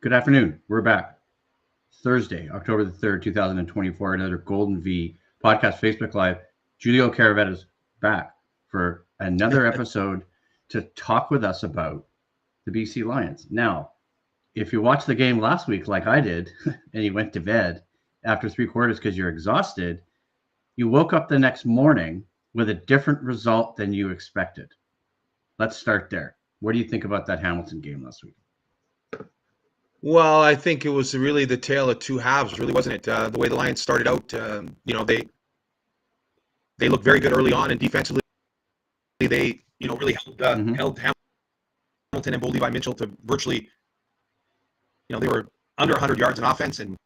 Good afternoon. We're back. Thursday, October the 3rd, 2024, another Golden V podcast Facebook Live. Giulio Caravatta's back for another episode to talk with us about the BC Lions. Now, if you watched the game last week like I did, and you went to bed after three quarters because you're exhausted, you woke up the next morning with a different result than you expected. Let's start there. What do you think about that Hamilton game last week? Well, I think it was really the tale of two halves, really, wasn't it? The way the Lions started out, they looked very good early on, and defensively, they really held Hamilton and Bo Levi Mitchell to virtually, they were under 100 yards in offense, and I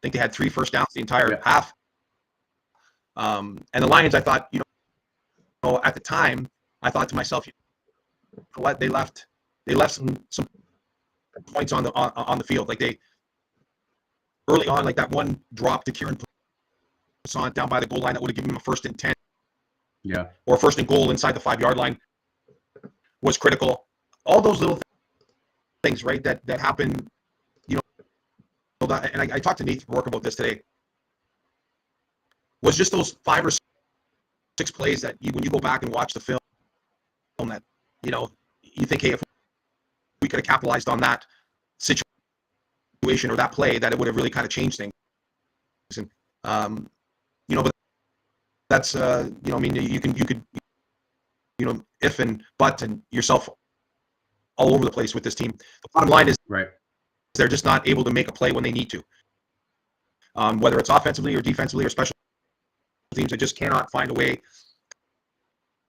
think they had 3 first downs the entire half. And the Lions, I thought, at the time, I thought to myself, what they left some points on the field. Like they early on, like that one drop to Kieran Poussaint down by the goal line that would have given him a 1st and 10. Yeah. Or 1st and goal inside the 5-yard line was critical. All those little things, right, that happen, and I talked to Nathan Rourke about this today, was just those 5 or 6 plays that when you go back and watch the film, that, you think, hey, if we could have capitalized on that situation or that play, that it would have really kind of changed things. And, but that's, you could, if and but and yourself all over the place with this team. The bottom line is they're just not able to make a play when they need to. Whether it's offensively or defensively or special teams, they just cannot find a way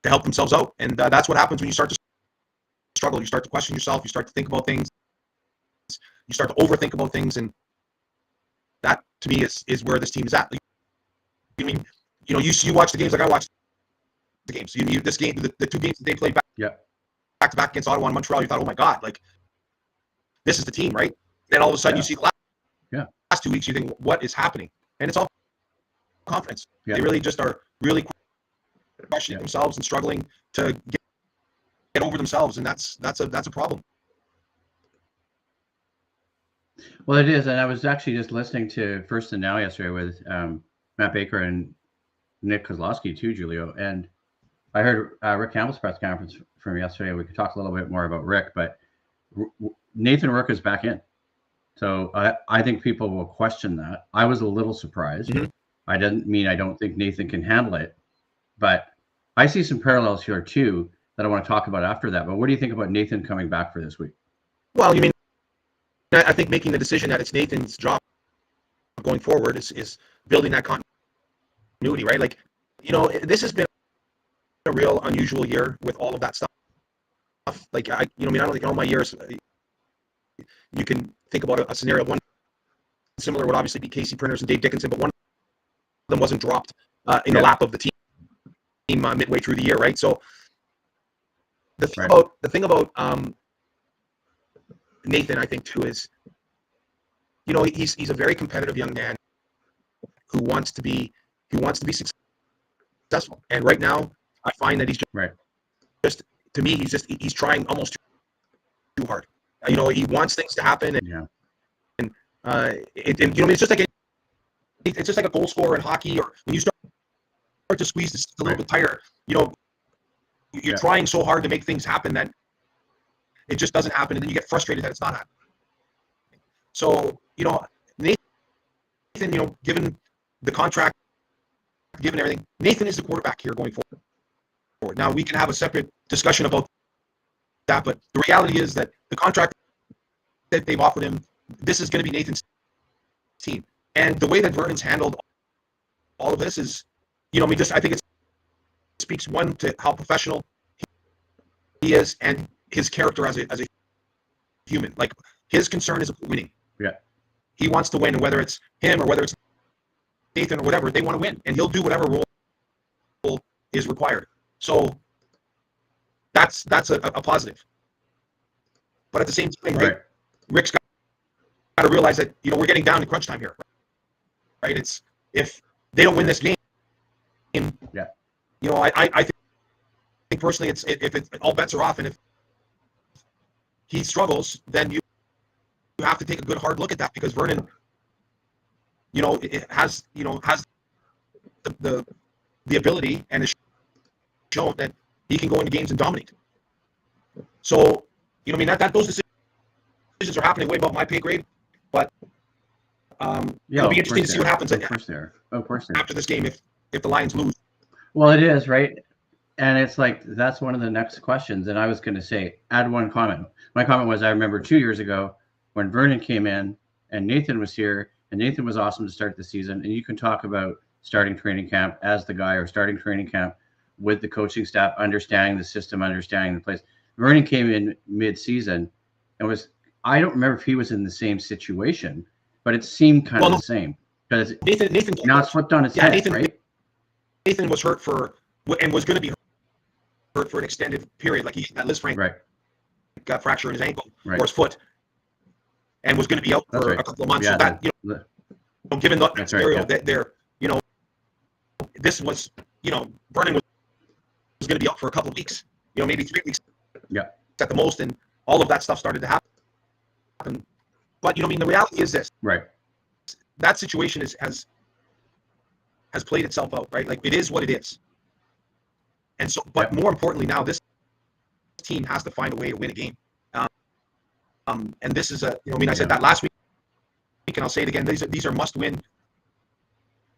to help themselves out. And that's what happens when you start to struggle. You start to question yourself. You start to think about things. You start to overthink about things, and that to me is where this team is at. You watch the games like I watched the games. This game, the 2 games that they played back to back against Ottawa and Montreal, you thought, oh my God, like this is the team, right? Then all of a sudden you see the last 2 weeks, you think, what is happening? And it's all confidence. They really just are really questioning themselves and struggling to get over themselves, and that's a problem. Well, it is, and I was actually just listening to First and Now yesterday with Matt Baker and Nick Kozlowski too, Giulio, and I heard Rick Campbell's press conference from yesterday. We could talk a little bit more about Rick, but Nathan Rourke is back in, so I think people will question that. I was a little surprised. Mm-hmm. I don't think Nathan can handle it, but I see some parallels here too that I want to talk about after that. But what do you think about Nathan coming back for this week? Well, I think making the decision that it's Nathan's job going forward is building that continuity, right? Like, this has been a real unusual year with all of that stuff. Like, I don't think in all my years, you can think about a scenario. One similar would obviously be Casey Printers and Dave Dickinson, but one of them wasn't dropped in the lap of the team midway through the year, right? So the thing about Nathan, I think too, is he's a very competitive young man who wants to be successful. And right now, I find that he's just to me, he's trying almost too hard. He wants things to happen, and it's just like a goal scorer in hockey, or when you start to squeeze this a little bit tighter, you're trying so hard to make things happen that it just doesn't happen, and then you get frustrated that it's not happening. So, Nathan, given the contract, given everything, Nathan is the quarterback here going forward. Now, we can have a separate discussion about that, but the reality is that the contract that they've offered him, this is going to be Nathan's team. And the way that Vernon's handled all of this is, I think it speaks, one, to how professional he is and his character as a human. Like, his concern is winning. Yeah. He wants to win, and whether it's him or whether it's Nathan or whatever, they want to win, and he'll do whatever role is required. So that's a positive. But at the same time, Rick's got to realize that we're getting down to crunch time here, right? It's, if they don't win this game, I think personally, if all bets are off, and if he struggles, then you have to take a good hard look at that, because Vernon, it has the ability, and has shown that he can go into games and dominate. So, that those decisions are happening way above my pay grade, but it'll be interesting to see what happens after this game if the Lions lose. Well, it is, right? And it's like, that's one of the next questions. And I was going to say, add one comment. My comment was, I remember 2 years ago when Vernon came in and Nathan was here, and Nathan was awesome to start the season. And you can talk about starting training camp as the guy, or starting training camp with the coaching staff, understanding the system, understanding the place. Vernon came in mid-season and I don't remember if he was in the same situation, but it seemed kind of the same. Because Nathan now it's flipped on its head, right? Nathan was hurt and was going to be hurt for an extended period. Like, he had that Liz Frank got fracture in his ankle or his foot, and was going to be out for a couple of months. Yeah, so that, given that scenario, that they're, this was, Vernon was going to be out for a couple of weeks, maybe 3 weeks at the most, and all of that stuff started to happen. But, the reality is this. Right. That situation has played itself out, right? Like, it is what it is. And so, but more importantly now, this team has to find a way to win a game. And this is I said that last week, and I'll say it again. These are must-win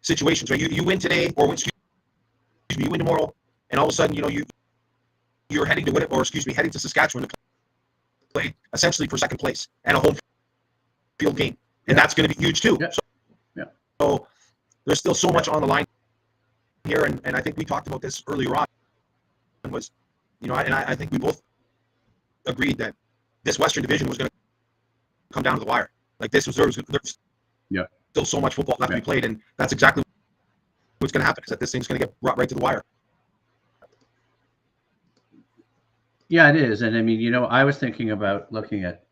situations, right? You win today, or you win tomorrow, and all of a sudden, you're heading to heading to Saskatchewan to play essentially for second place and a home field game, and that's going to be huge too. So there's still so much on the line here, and I think we talked about this earlier on. Was, I think we both agreed that this Western Division was going to come down to the wire. Like, there's still so much football left to be played, and that's exactly what's going to happen, is that this thing's going to get brought right to the wire. Yeah, it is. And I was thinking about looking at,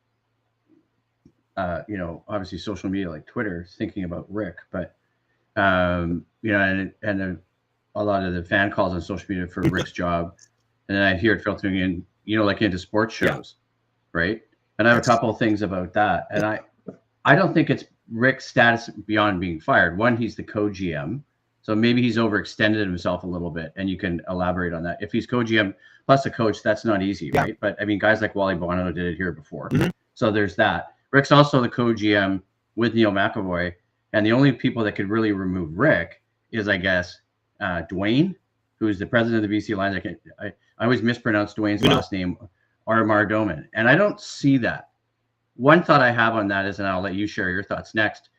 obviously social media like Twitter, thinking about Rick, but, and a lot of the fan calls on social media for Rick's job. And then I hear it filtering in, like into sports shows, right? And I have a couple of things about that. And I don't think it's Rick's status beyond being fired. One, he's the co-GM. So maybe he's overextended himself a little bit, and you can elaborate on that. If he's co-GM plus a coach, that's not easy, right? But guys like Wally Bono did it here before. So there's that. Rick's also the co-GM with Neil McAvoy. And the only people that could really remove Rick is, I guess, Dwayne, who's the president of the BC Lions. I always mispronounce Dwayne's last name, Armar Doman. And I don't see that. One thought I have on that is, and I'll let you share your thoughts next.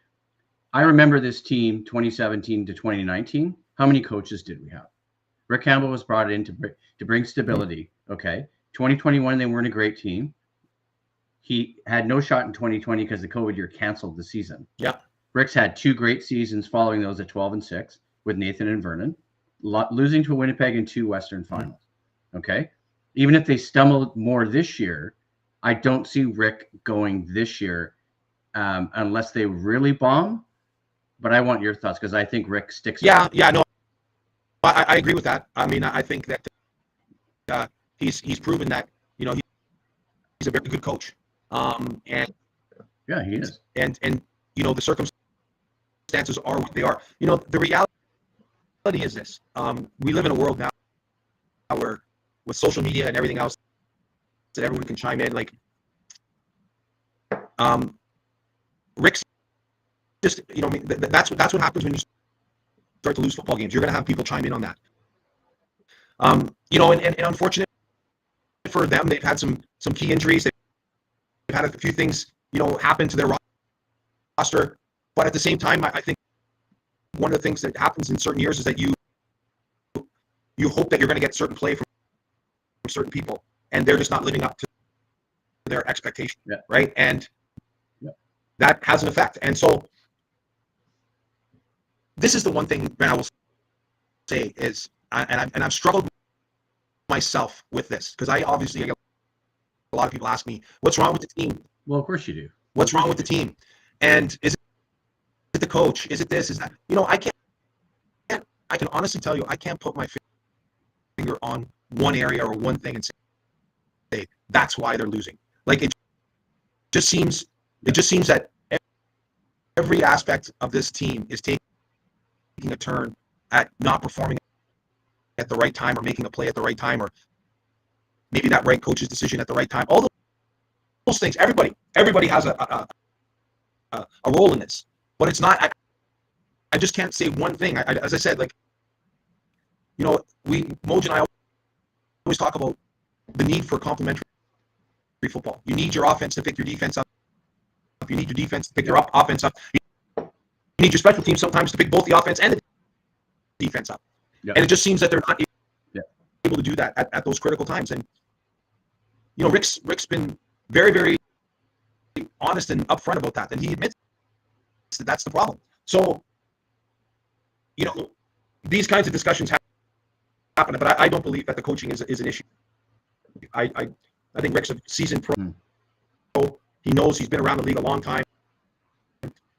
I remember this team 2017 to 2019. How many coaches did we have? Rick Campbell was brought in to bring stability. Okay. 2021, they weren't a great team. He had no shot in 2020 because the COVID year canceled the season. Yeah. Rick's had 2 great seasons following those at 12-6 with Nathan and Vernon, losing to Winnipeg in 2 Western finals. Okay. Even if they stumbled more this year, I don't see Rick going this year unless they really bomb. But I want your thoughts, because I think Rick sticks. No, I agree with that. I think that he's proven that he's a very good coach. And yeah, he is. And the circumstances are what they are. The reality is this: we live in a world now where, with social media and everything else, that everyone can chime in. Like, Rick's just, that's what happens when you start to lose football games. You're going to have people chime in on that. And unfortunate for them, they've had some key injuries. They've had a few things, happen to their roster. But at the same time, I think one of the things that happens in certain years is that you hope that you're going to get certain play from certain people, and they're just not living up to their expectation, right? And that has an effect. And so this is the one thing that I will say is, and I've struggled myself with this, because I get a lot of people ask me, what's wrong with the team? Well, of course you do. What's wrong with the team? And is it the coach? Is it this? Is that? I can honestly tell you, I can't put my finger on one area or one thing and say that's why they're losing. Like, it just seems It just seems that every aspect of this team is taking a turn at not performing at the right time, or making a play at the right time, or maybe that right coach's decision at the right time. All those things, everybody has a role in this, but it's not. I just can't say one thing. As I said, like, you know, Moj and I always talk about the need for complementary football. You need your offense to pick your defense up. You need your defense to pick your offense up. You need your special teams sometimes to pick both the offense and the defense up. Yeah. And it just seems that they're not able to do that at those critical times. And, you know, Rick's been very, very honest and upfront about that. And he admits that that's the problem. So, you know, these kinds of discussions happen, but I don't believe that the coaching is an issue. I think Rick's a seasoned pro. He knows, he's been around the league a long time.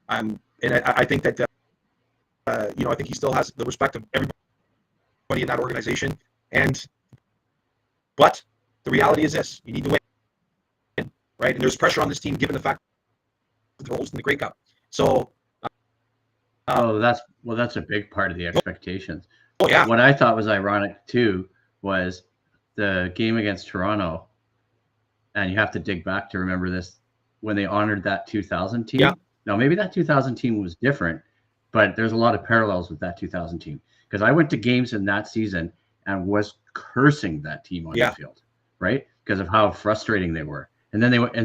And I think that, you know, I think he still has the respect of everybody in that organization. But the reality is this: you need to win, right? And there's pressure on this team given the fact that they're hosting the Grey Cup. So, that's a big part of the expectations. Oh yeah. What I thought was ironic too was the game against Toronto, and you have to dig back to remember this, when they honored that 2000 team. Yeah. Now maybe that 2000 team was different, but there's a lot of parallels with that 2000 team, because I went to games in that season and was cursing that team on the field, right? Because of how frustrating they were. And then they went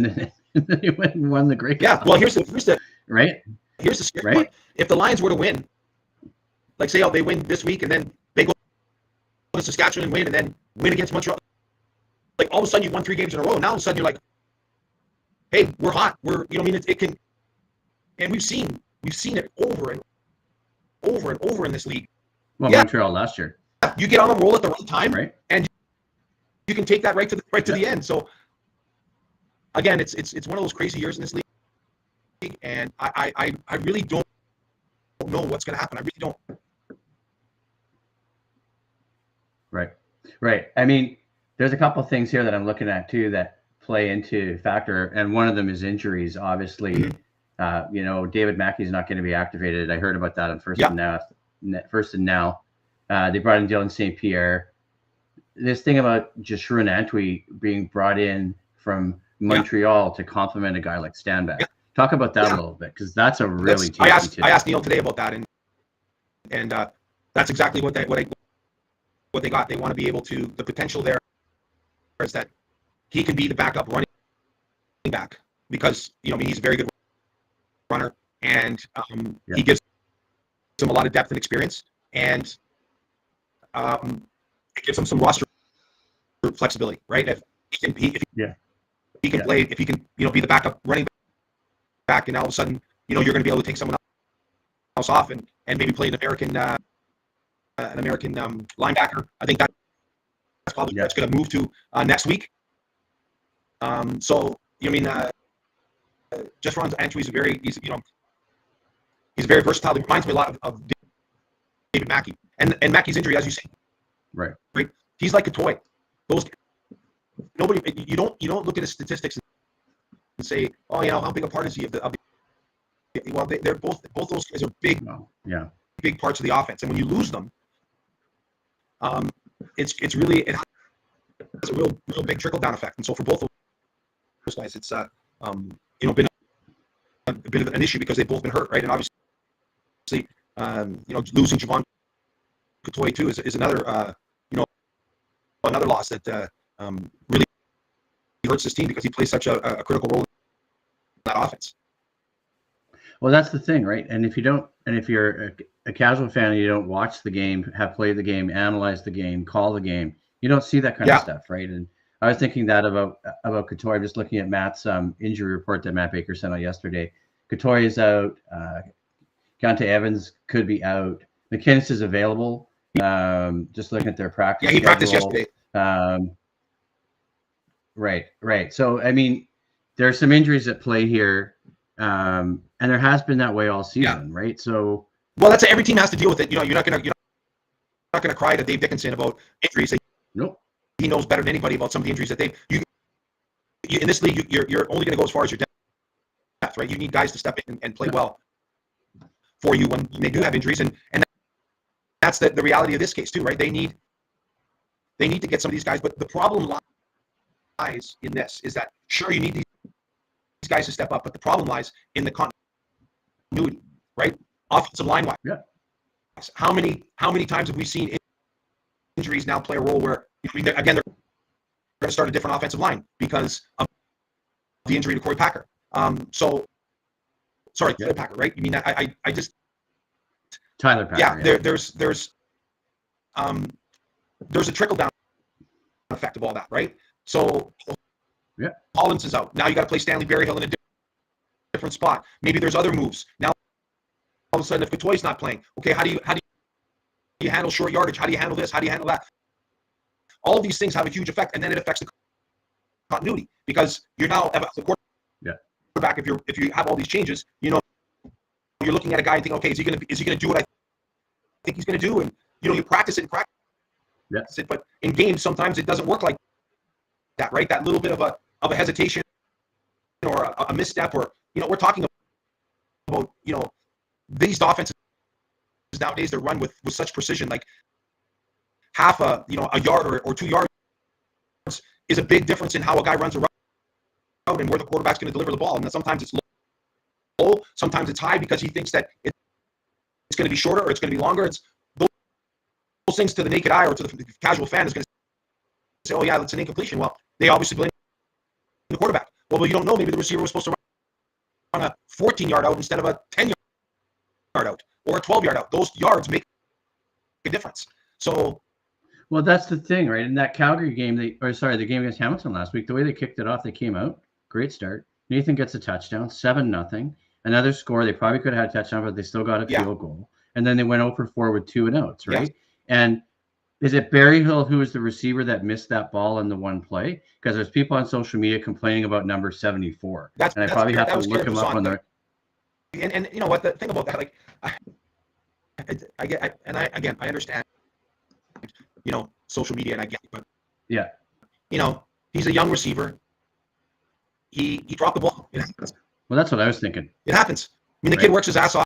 and won the Grey Cup. Yeah. Well, here's the right. Here's the scary part. If the Lions were to win, like say, they win this week and then they go to Saskatchewan and win, and then win against Montreal, like all of a sudden you've won 3 games in a row. And now all of a sudden you're like, hey, we're hot. We're, you know, I mean, it can, and we've seen it over and over in this league. Well, Montreal last year. You get on a roll at the right time, right? And you can take that right to the end. So again, it's one of those crazy years in this league, and I really don't know what's going to happen. I really don't. Right. I mean, there's a couple of things here that I'm looking at too that play into factor, and one of them is injuries. Obviously, you know, David Mackey's not going to be activated. I heard about that on First and Now. They brought in Dylan St. Pierre. This thing about Jeshurun Antwi being brought in from Montreal to complement a guy like Standback. Talk about that a little bit, because that's a really I asked Neil today about that, and that's exactly what they got. They want to be able to, the potential there is that he can be the backup running back, because, you know, I mean, he's a very good runner, and he gives him a lot of depth and experience, and it gives him some roster flexibility, right? If he can play, if he can, you know, be the backup running back, and all of a sudden, you know, you're going to be able to take someone else off and maybe play an American linebacker. I think that's probably that's going to move to next week. So, you know, I mean, just runs Antwi is he's very versatile. He reminds me a lot of David Mackey, and Mackey's injury, as you say, right. He's like a toy. You don't look at his statistics and say, oh, you know, how big a part is he of the well, they're both those guys are big, big parts of the offense, and when you lose them, it has a real big trickle down effect. And so for both of those guys, it's you know, been a bit of an issue because they've both been hurt, right? And obviously, you know, losing Javon Couture too is another you know, another loss that really hurts this team, because he plays such a critical role in that offense. Well, that's the thing, right? And if you're a casual fan and you don't watch the game, have played the game, analyze the game, call the game, you don't see that kind of stuff, right? And I was thinking that about Couture. I'm just looking at Matt's injury report that Matt Baker sent out yesterday. Couture is out. Keontae Evans could be out. McKinnis is available. Just looking at their practice. Yeah, he practiced yesterday. Right. So, I mean, there are some injuries at play here, and there has been that way all season, right? So, well, that's every team has to deal with it. You know, you're not gonna cry to Dave Dickinson about injuries. Nope. He knows better than anybody about some of the injuries that in this league, you're only gonna go as far as your depth, depth, right? You need guys to step in and play well for you when they do have injuries, and that's the reality of this case too, right? They need to get some of these guys, but the problem lies in this: is that sure you need these guys to step up, but the problem lies in the continuity, right? Offensive line wise. Yeah. How many times have we seen injuries now play a role where again they're going to start a different offensive line because of the injury to Corey Packer? Tyler Packer, right? You mean I just Tyler Packer. Yeah, there's a trickle down effect of all that, right? So yeah, Collins is out. Now you got to play Stanley Berryhill in a different spot. Maybe there's other moves. Now all of a sudden, if Couture's not playing, okay, how do you handle short yardage? How do you handle this? How do you handle that? All of these things have a huge effect, and then it affects the continuity because you're now the quarterback. If you have all these changes, you know you're looking at a guy and thinking, okay, is he gonna do what I think he's gonna do? And you practice it, but in games sometimes it doesn't work like that, right? That little bit of a hesitation or a misstep, or we're talking about these offenses nowadays, they're run with such precision, like half a yard or 2 yards is a big difference in how a guy runs a route and where the quarterback's going to deliver the ball. And then sometimes it's low, sometimes it's high because he thinks that it's going to be shorter or it's going to be longer. It's those things to the naked eye or to the casual fan is going to say, oh yeah, that's an incompletion. Well, they obviously blame the quarterback. Well, but you don't know. Maybe the receiver was supposed to run a 14-yard out instead of a 10-yard out or a 12-yard out. Those yards make a difference. So, well, that's the thing, right? In that Calgary game, the game against Hamilton last week, the way they kicked it off, they came out, great start. Nathan gets a touchdown, 7-0. Another score, they probably could have had a touchdown, but they still got a field goal. And then they went 0-4 with 2 and outs, right? Yeah. And is it Berryhill who was the receiver that missed that ball in the one play? Because there's people on social media complaining about number 74. I probably have to look him up on there. And you know what, the thing about that, like, I understand, social media, and I get it, but yeah, he's a young receiver. He dropped the ball. Well, that's what I was thinking. It happens. I mean, the kid works his ass off.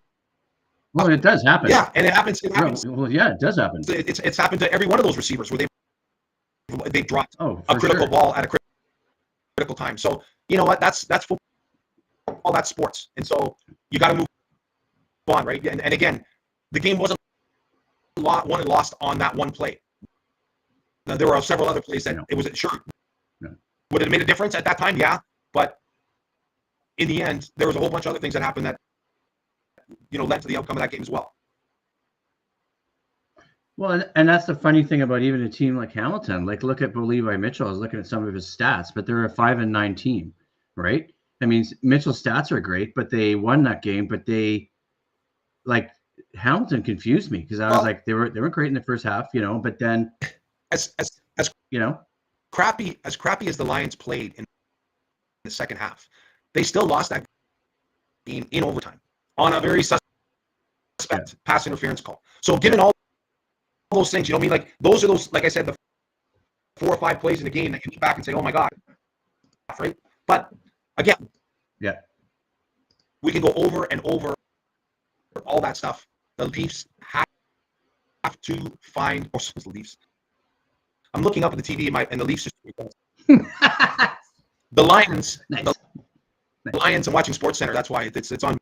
Well, it does happen. Yeah, and it happens. Well, yeah, it does happen. It's happened to every one of those receivers where they dropped a critical ball at a critical time. So you know what? That's football. That's sports, and so you got to move on, right? And again, the game wasn't won and lost on that one play. Now, there were several other plays that it was sure. No. Would it have made a difference at that time? Yeah, but in the end, there was a whole bunch of other things that happened that led to the outcome of that game as well. Well, and that's the funny thing about even a team like Hamilton. Like, look at Levi Mitchell. I was looking at some of his stats, but they're a 5-9 team, right? I mean, Mitchell's stats are great, but they won that game. But Hamilton confused me because I was like, they were great in the first half, but then as crappy as the Lions played in the second half, they still lost that game in overtime on a very suspect pass interference call. So given all those things, those are those, like I said, the 4 or 5 plays in the game that you look back and say, oh my God, right? But again, we can go over and over all that stuff. The Leafs have to find, or the Leafs. I'm looking up at the TV and the Leafs just the Lions. Nice. The Lions. I'm watching SportsCenter. That's why it's on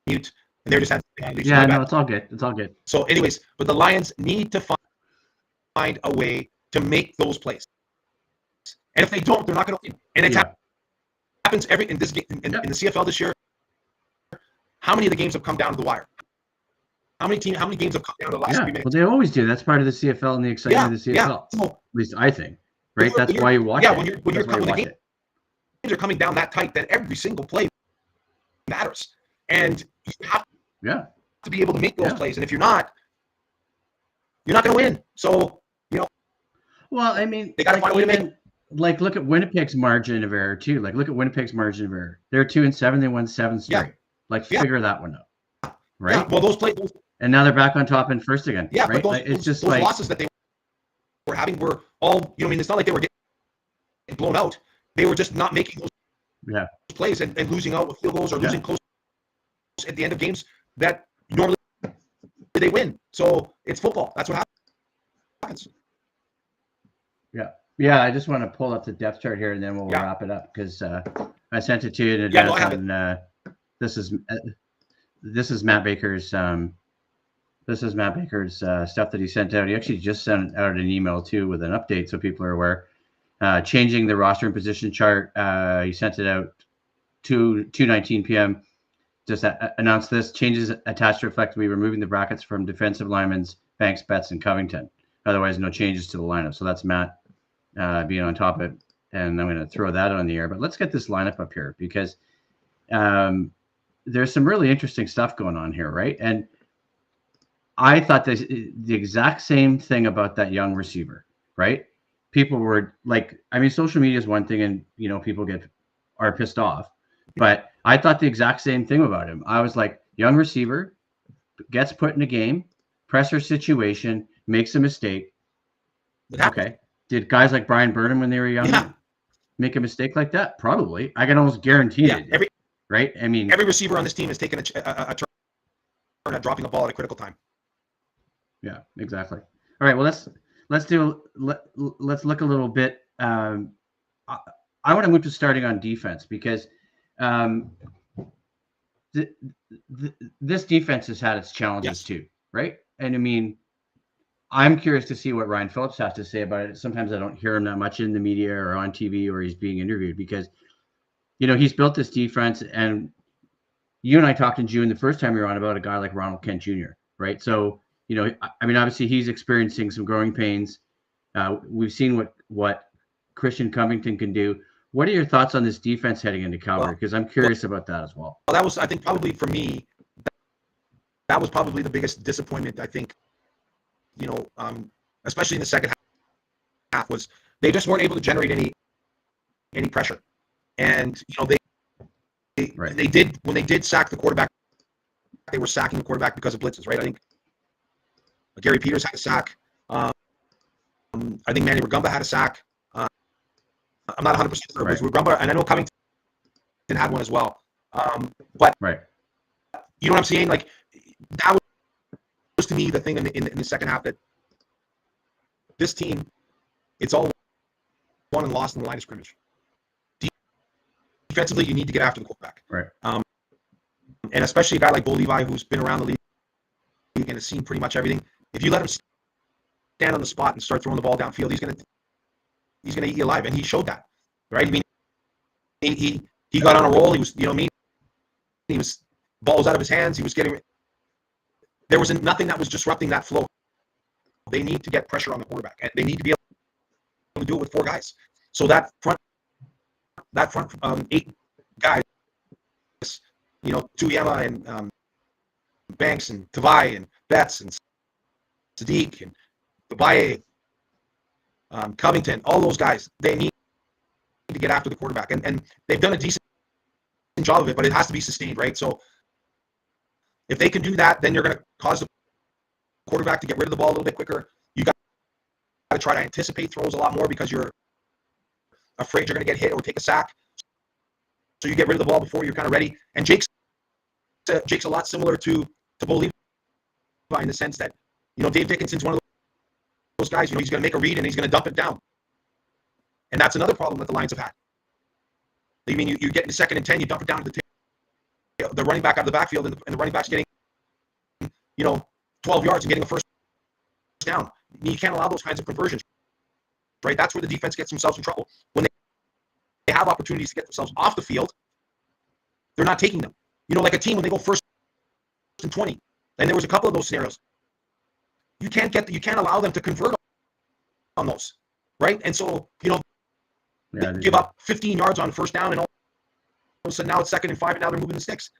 mute. And they're just having. Yeah, no, it's all good. It's all good. So, anyways, but the Lions need to find a way to make those plays. And if they don't, they're not going to win. And it happens in this game in the CFL this year. How many of the games have come down to the wire? How many games have come down to the last 3 minutes? Well, they always do. That's part of the CFL and the excitement of the CFL. So, at least I think. Right? That's why you watch it. When the games are coming down that tight, then every single play matters. And you have to be able to make those plays. And if you're not going to win. So, Well, I mean, they got to find a way to make. Like, look at Winnipeg's margin of error too. Like, look at Winnipeg's margin of error. They're 2-7. They won 7 straight. Figure that one out, right? Yeah, well, those plays, and now they're back on top and first again. Yeah, right? But those losses that they were having were all. It's not like they were getting blown out. They were just not making those plays and losing out with field goals or losing close at the end of games that normally they win. So it's football. That's what happens. Yeah. I just want to pull up the depth chart here, and then we'll wrap it up, because I sent it to you in advance. This is Matt Baker's. This is Matt Baker's stuff that he sent out. He actually just sent out an email too with an update, so people are aware. Changing the roster and position chart. He sent it out 2:19 p.m. Just announced this. Changes attached to reflect we removing the brackets from defensive linemen's Banks, Betts, and Covington. Otherwise, no changes to the lineup. So that's Matt being on top of it, and I'm going to throw that on the air. But let's get this lineup up here, because there's some really interesting stuff going on here, right? And I thought the exact same thing about that young receiver, right? People were like, I mean, social media is one thing, and people are pissed off, but I thought the exact same thing about him. I was like, young receiver gets put in a game, pressure situation, makes a mistake. Okay. Did guys like Brian Burnham when they were young make a mistake like that? Probably. I can almost guarantee it. Right? I mean, every receiver on this team has taken a turn at dropping a ball at a critical time. Yeah, exactly. All right. Well, let's look a little bit. I want to move to starting on defense, because this defense has had its challenges too, right? And I mean, I'm curious to see what Ryan Phillips has to say about it. Sometimes I don't hear him that much in the media or on TV or he's being interviewed, because he's built this defense, and you and I talked in June the first time we were on about a guy like Ronald Kent Jr., right? So, I mean, obviously he's experiencing some growing pains. We've seen what Christian Covington can do. What are your thoughts on this defense heading into Calgary? Because I'm curious about that as well. Well, that was, I think, probably for me, that was probably the biggest disappointment, I think, especially in the second half, was they just weren't able to generate any pressure. And, they did, when they did sack the quarterback, they were sacking the quarterback because of blitzes, right? I think Gary Peters had a sack. I think Manny Rugamba had a sack. I'm not 100% sure. It was Rugamba, and I know Covington had one as well. But you know what I'm saying? Like, that was to me the thing in the second half, that this team, it's all won and lost in the line of scrimmage. Defensively, you need to get after the quarterback. Right. And especially a guy like Bo Levi, who's been around the league and has seen pretty much everything. If you let him stand on the spot and start throwing the ball downfield, he's gonna eat you alive, and he showed that, right? I mean, he got on a roll. He was, he was balls out of his hands. He was getting. There was nothing that was disrupting that flow. They need to get pressure on the quarterback, and they need to be able to do it with four guys. So that front 8 guys, Tuyama and Banks and Tavai and Betts and Sadiq and Babaye, Covington, all those guys, they need to get after the quarterback. And they've done a decent job of it, but it has to be sustained, right? So if they can do that, then you're going to cause the quarterback to get rid of the ball a little bit quicker. You got to try to anticipate throws a lot more, because you're afraid you're going to get hit or take a sack. So you get rid of the ball before you're kind of ready. And Jake's a lot similar to Bo Levi, in the sense that, Dave Dickinson's one of those guys, he's going to make a read and he's going to dump it down. And that's another problem that the Lions have had. I mean, you get into 2nd and 10, you dump it down to the running back out of the backfield, and the running back's getting, 12 yards and getting a first down. You can't allow those kinds of conversions, right? That's where the defense gets themselves in trouble. When they have opportunities to get themselves off the field, they're not taking them. Like a team, when they go 1st and 20, and there was a couple of those scenarios. You can't allow them to convert on those, right? And so, they give up 15 yards on 1st down, and all of a sudden now it's 2nd and 5, and now they're moving the sticks.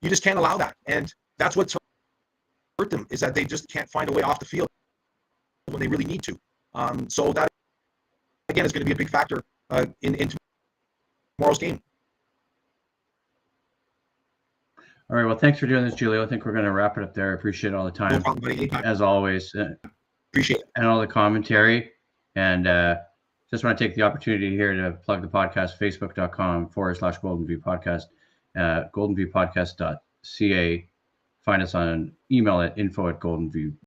You just can't allow that. And that's what's hurt them, is that they just can't find a way off the field when they really need to. So that, again, is going to be a big factor in tomorrow's game. All right. Well, thanks for doing this, Giulio. I think we're going to wrap it up there. I appreciate all the time, no problem, buddy. as always. Appreciate it. And all the commentary. And just want to take the opportunity here to plug the podcast, facebook.com/Golden View Podcast, goldenviewpodcast.ca. Find us on email at info@goldenview